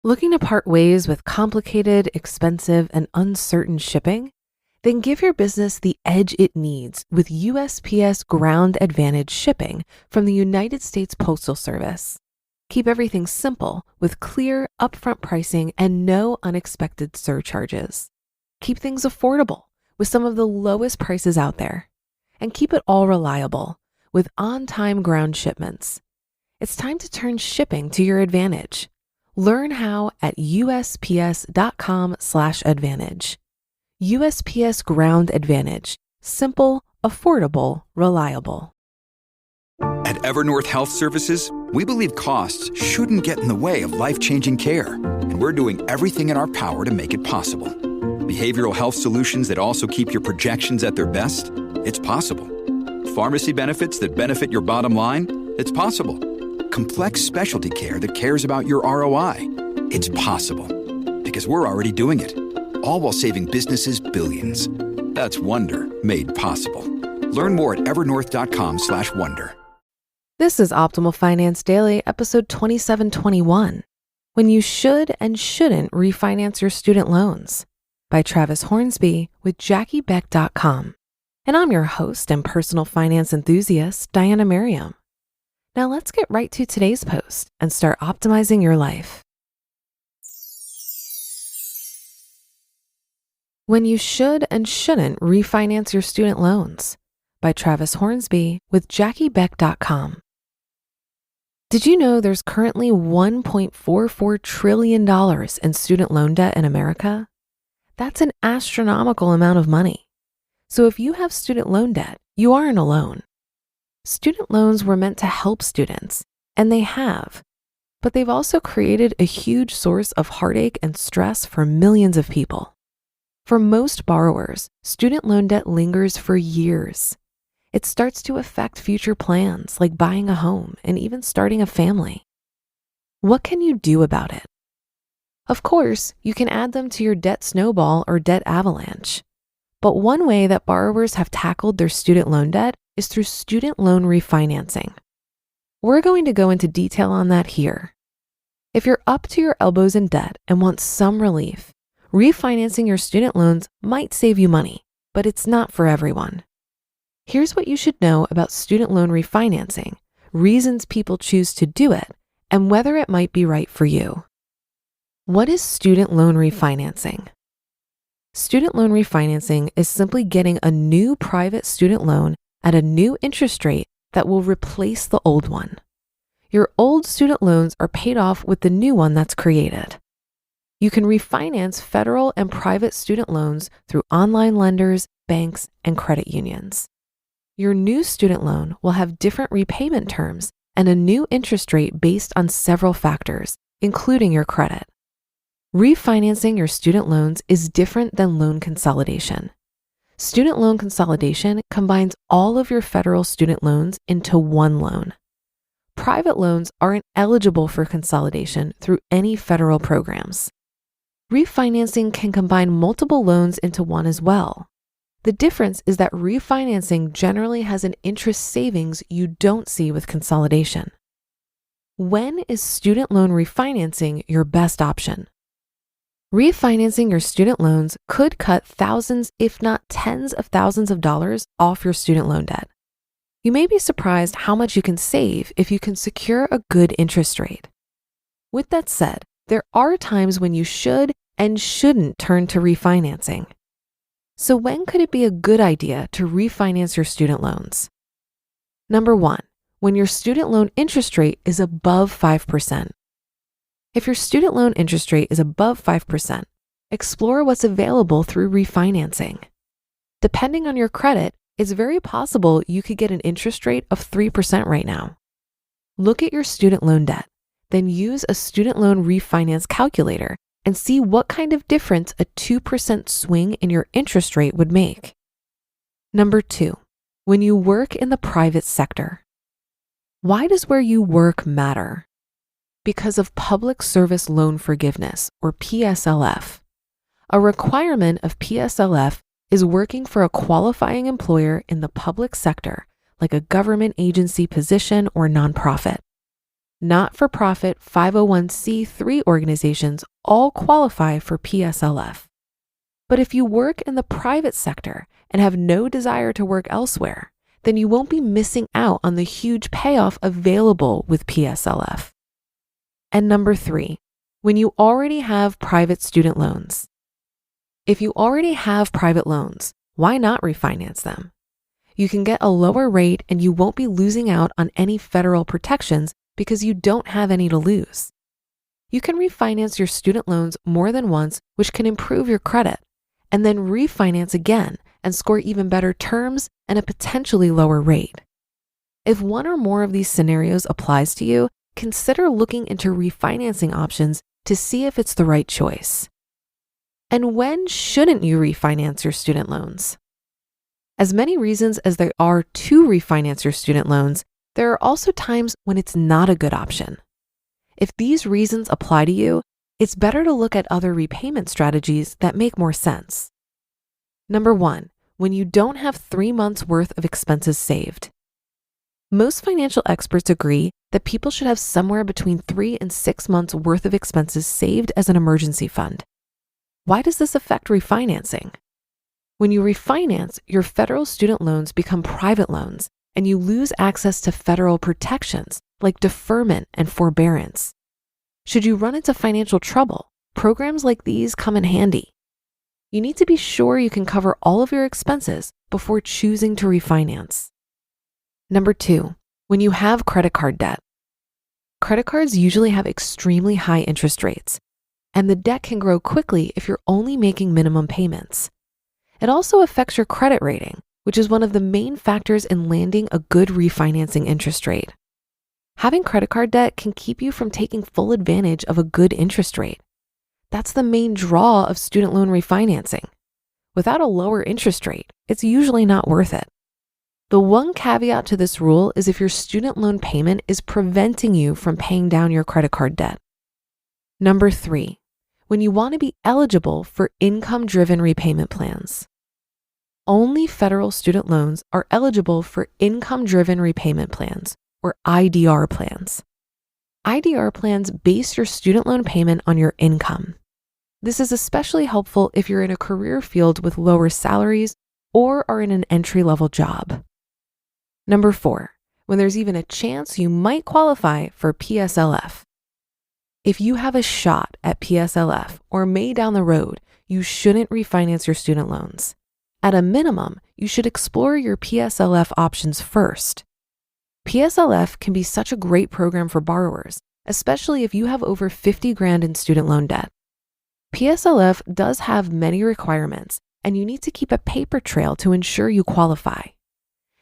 Looking to part ways with complicated, expensive, and uncertain shipping? Then give your business the edge it needs with USPS Ground Advantage shipping from the United States Postal Service. Keep everything simple with clear, upfront pricing and no unexpected surcharges. Keep things affordable with some of the lowest prices out there. And keep it all reliable with on-time ground shipments. It's time to turn shipping to your advantage. Learn how at USPS.com/advantage. USPS Ground Advantage. Simple, affordable, reliable. At Evernorth Health Services, we believe costs shouldn't get in the way of life-changing care, and we're doing everything in our power to make it possible. Behavioral health solutions that also keep your projections at their best? It's possible. Pharmacy benefits that benefit your bottom line? It's possible. Complex specialty care that cares about your ROI? It's possible. Because we're already doing it. All while saving businesses billions. That's Wonder made possible. Learn more at evernorth.com/wonder. This is Optimal Finance Daily, episode 2721. When you should and shouldn't refinance your student loans, by Travis Hornsby with JackieBeck.com. And I'm your host and personal finance enthusiast, Diana Merriam. Now let's get right to today's post and start optimizing your life. When you should and shouldn't refinance your student loans, by Travis Hornsby with JackieBeck.com. Did you know there's currently $1.44 trillion in student loan debt in America? That's an astronomical amount of money. So if you have student loan debt, you aren't alone. Student loans were meant to help students, and they have, but they've also created a huge source of heartache and stress for millions of people. For most borrowers, student loan debt lingers for years. It starts to affect future plans like buying a home and even starting a family. What can you do about it? Of course, you can add them to your debt snowball or debt avalanche. But one way that borrowers have tackled their student loan debt is through student loan refinancing. We're going to go into detail on that here. If you're up to your elbows in debt and want some relief, refinancing your student loans might save you money, but it's not for everyone. Here's what you should know about student loan refinancing, reasons people choose to do it, and whether it might be right for you. What is student loan refinancing? Student loan refinancing is simply getting a new private student loan at a new interest rate that will replace the old one. Your old student loans are paid off with the new one that's created. You can refinance federal and private student loans through online lenders, banks, and credit unions. Your new student loan will have different repayment terms and a new interest rate based on several factors, including your credit. Refinancing your student loans is different than loan consolidation. Student loan consolidation combines all of your federal student loans into one loan. Private loans aren't eligible for consolidation through any federal programs. Refinancing can combine multiple loans into one as well. The difference is that refinancing generally has an interest savings you don't see with consolidation. When is student loan refinancing your best option? Refinancing your student loans could cut thousands, if not tens of thousands of dollars off your student loan debt. You may be surprised how much you can save if you can secure a good interest rate. With that said, there are times when you should and shouldn't turn to refinancing. So when could it be a good idea to refinance your student loans? Number one, when your student loan interest rate is above 5%. If your student loan interest rate is above 5%, explore what's available through refinancing. Depending on your credit, it's very possible you could get an interest rate of 3% right now. Look at your student loan debt, then use a student loan refinance calculator and see what kind of difference a 2% swing in your interest rate would make. Number two, when you work in the private sector. Why does where you work matter? Because of Public Service Loan Forgiveness, or PSLF. A requirement of PSLF is working for a qualifying employer in the public sector, like a government agency position or nonprofit. not-for-profit 501c3 organizations all qualify for PSLF. But if you work in the private sector and have no desire to work elsewhere, then you won't be missing out on the huge payoff available with PSLF. And number 3, when you already have private student loans. If you already have private loans, why not refinance them? You can get a lower rate and you won't be losing out on any federal protections because you don't have any to lose. You can refinance your student loans more than once, which can improve your credit, and then refinance again and score even better terms and a potentially lower rate. If one or more of these scenarios applies to you, consider looking into refinancing options to see if it's the right choice. And when shouldn't you refinance your student loans? As many reasons as there are to refinance your student loans, there are also times when it's not a good option. If these reasons apply to you, it's better to look at other repayment strategies that make more sense. Number 1, when you don't have 3 months worth of expenses saved. Most financial experts agree that people should have somewhere between 3 and 6 months worth of expenses saved as an emergency fund. Why does this affect refinancing? When you refinance, your federal student loans become private loans, and you lose access to federal protections like deferment and forbearance. Should you run into financial trouble, programs like these come in handy. You need to be sure you can cover all of your expenses before choosing to refinance. Number 2, when you have credit card debt. Credit cards usually have extremely high interest rates, and the debt can grow quickly if you're only making minimum payments. It also affects your credit rating, which is one of the main factors in landing a good refinancing interest rate. Having credit card debt can keep you from taking full advantage of a good interest rate. That's the main draw of student loan refinancing. Without a lower interest rate, it's usually not worth it. The one caveat to this rule is if your student loan payment is preventing you from paying down your credit card debt. Number 3, when you want to be eligible for income-driven repayment plans. Only federal student loans are eligible for income-driven repayment plans, or IDR plans. IDR plans base your student loan payment on your income. This is especially helpful if you're in a career field with lower salaries or are in an entry-level job. Number 4, when there's even a chance you might qualify for PSLF. If you have a shot at PSLF or may down the road, you shouldn't refinance your student loans. At a minimum, you should explore your PSLF options first. PSLF can be such a great program for borrowers, especially if you have over $50,000 in student loan debt. PSLF does have many requirements, and you need to keep a paper trail to ensure you qualify.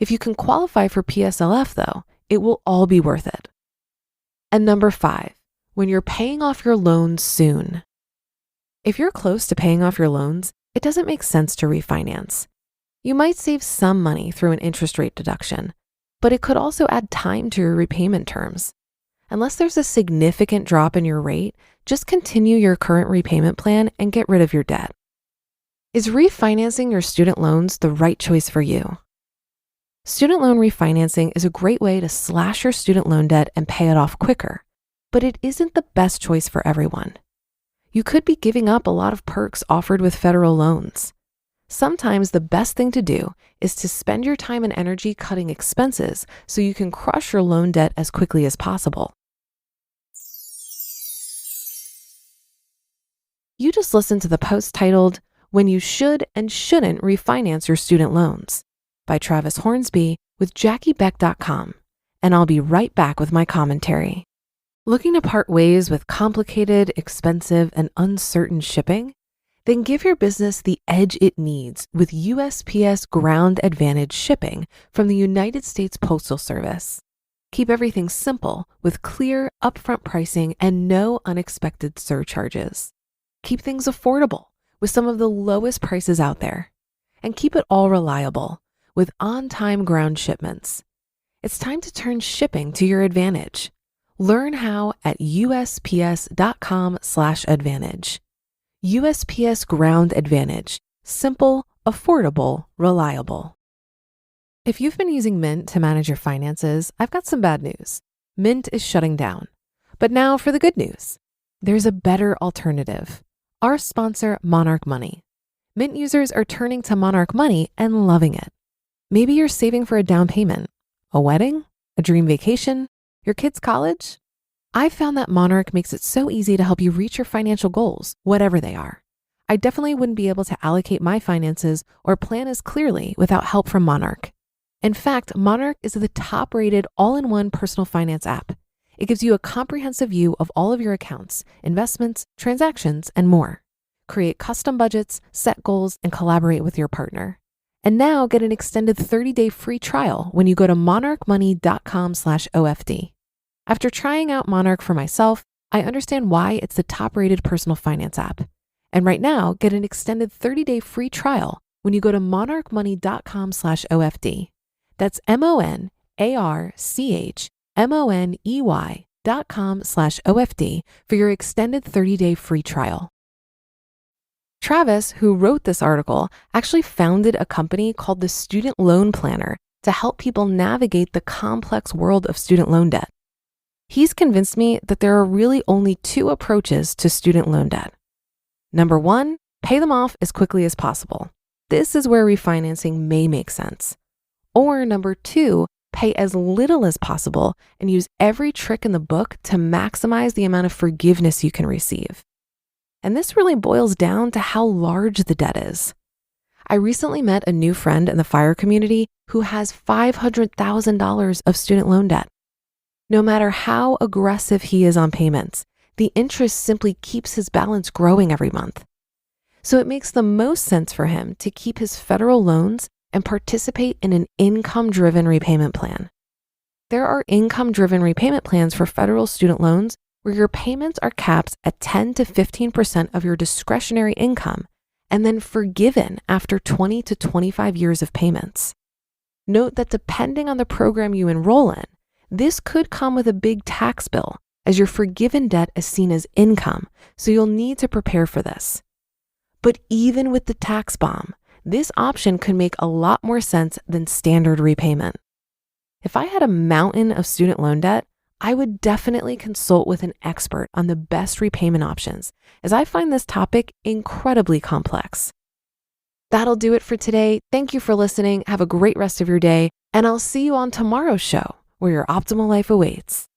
If you can qualify for PSLF though, it will all be worth it. And number 5, when you're paying off your loans soon. If you're close to paying off your loans, it doesn't make sense to refinance. You might save some money through an interest rate deduction, but it could also add time to your repayment terms. Unless there's a significant drop in your rate, just continue your current repayment plan and get rid of your debt. Is refinancing your student loans the right choice for you? Student loan refinancing is a great way to slash your student loan debt and pay it off quicker, but it isn't the best choice for everyone. You could be giving up a lot of perks offered with federal loans. Sometimes the best thing to do is to spend your time and energy cutting expenses so you can crush your loan debt as quickly as possible. You just listened to the post titled, When You Should and Shouldn't Refinance Your Student Loans by Travis Hornsby with JackieBeck.com, and I'll be right back with my commentary. Looking to part ways with complicated, expensive, and uncertain shipping? Then give your business the edge it needs with USPS Ground Advantage shipping from the United States Postal Service. Keep everything simple with clear, upfront pricing and no unexpected surcharges. Keep things affordable with some of the lowest prices out there. And keep it all reliable with on-time ground shipments. It's time to turn shipping to your advantage. Learn how at USPS.com/advantage. USPS Ground Advantage. Simple, affordable, reliable. If you've been using Mint to manage your finances, I've got some bad news. Mint is shutting down. But now for the good news. There's a better alternative. Our sponsor, Monarch Money. Mint users are turning to Monarch Money and loving it. Maybe you're saving for a down payment, a wedding, a dream vacation, your kid's college. I've found that Monarch makes it so easy to help you reach your financial goals, whatever they are. I definitely wouldn't be able to allocate my finances or plan as clearly without help from Monarch. In fact, Monarch is the top-rated all-in-one personal finance app. It gives you a comprehensive view of all of your accounts, investments, transactions, and more. Create custom budgets, set goals, and collaborate with your partner. And now get an extended 30-day free trial when you go to monarchmoney.com/OFD. After trying out Monarch for myself, I understand why it's the top-rated personal finance app. And right now, get an extended 30-day free trial when you go to monarchmoney.com/OFD. That's monarchmoney.com/OFD for your extended 30-day free trial. Travis, who wrote this article, actually founded a company called the Student Loan Planner to help people navigate the complex world of student loan debt. He's convinced me that there are really only two approaches to student loan debt. Number one, pay them off as quickly as possible. This is where refinancing may make sense. Or number two, pay as little as possible and use every trick in the book to maximize the amount of forgiveness you can receive. And this really boils down to how large the debt is. I recently met a new friend in the F.I.R.E community who has $500,000 of student loan debt. No matter how aggressive he is on payments, the interest simply keeps his balance growing every month. So it makes the most sense for him to keep his federal loans and participate in an income-driven repayment plan. There are income-driven repayment plans for federal student loans where your payments are capped at 10 to 15% of your discretionary income and then forgiven after 20 to 25 years of payments. Note that depending on the program you enroll in, this could come with a big tax bill as your forgiven debt is seen as income, so you'll need to prepare for this. But even with the tax bomb, this option could make a lot more sense than standard repayment. If I had a mountain of student loan debt, I would definitely consult with an expert on the best repayment options, as I find this topic incredibly complex. That'll do it for today. Thank you for listening. Have a great rest of your day, and I'll see you on tomorrow's show, where your optimal life awaits.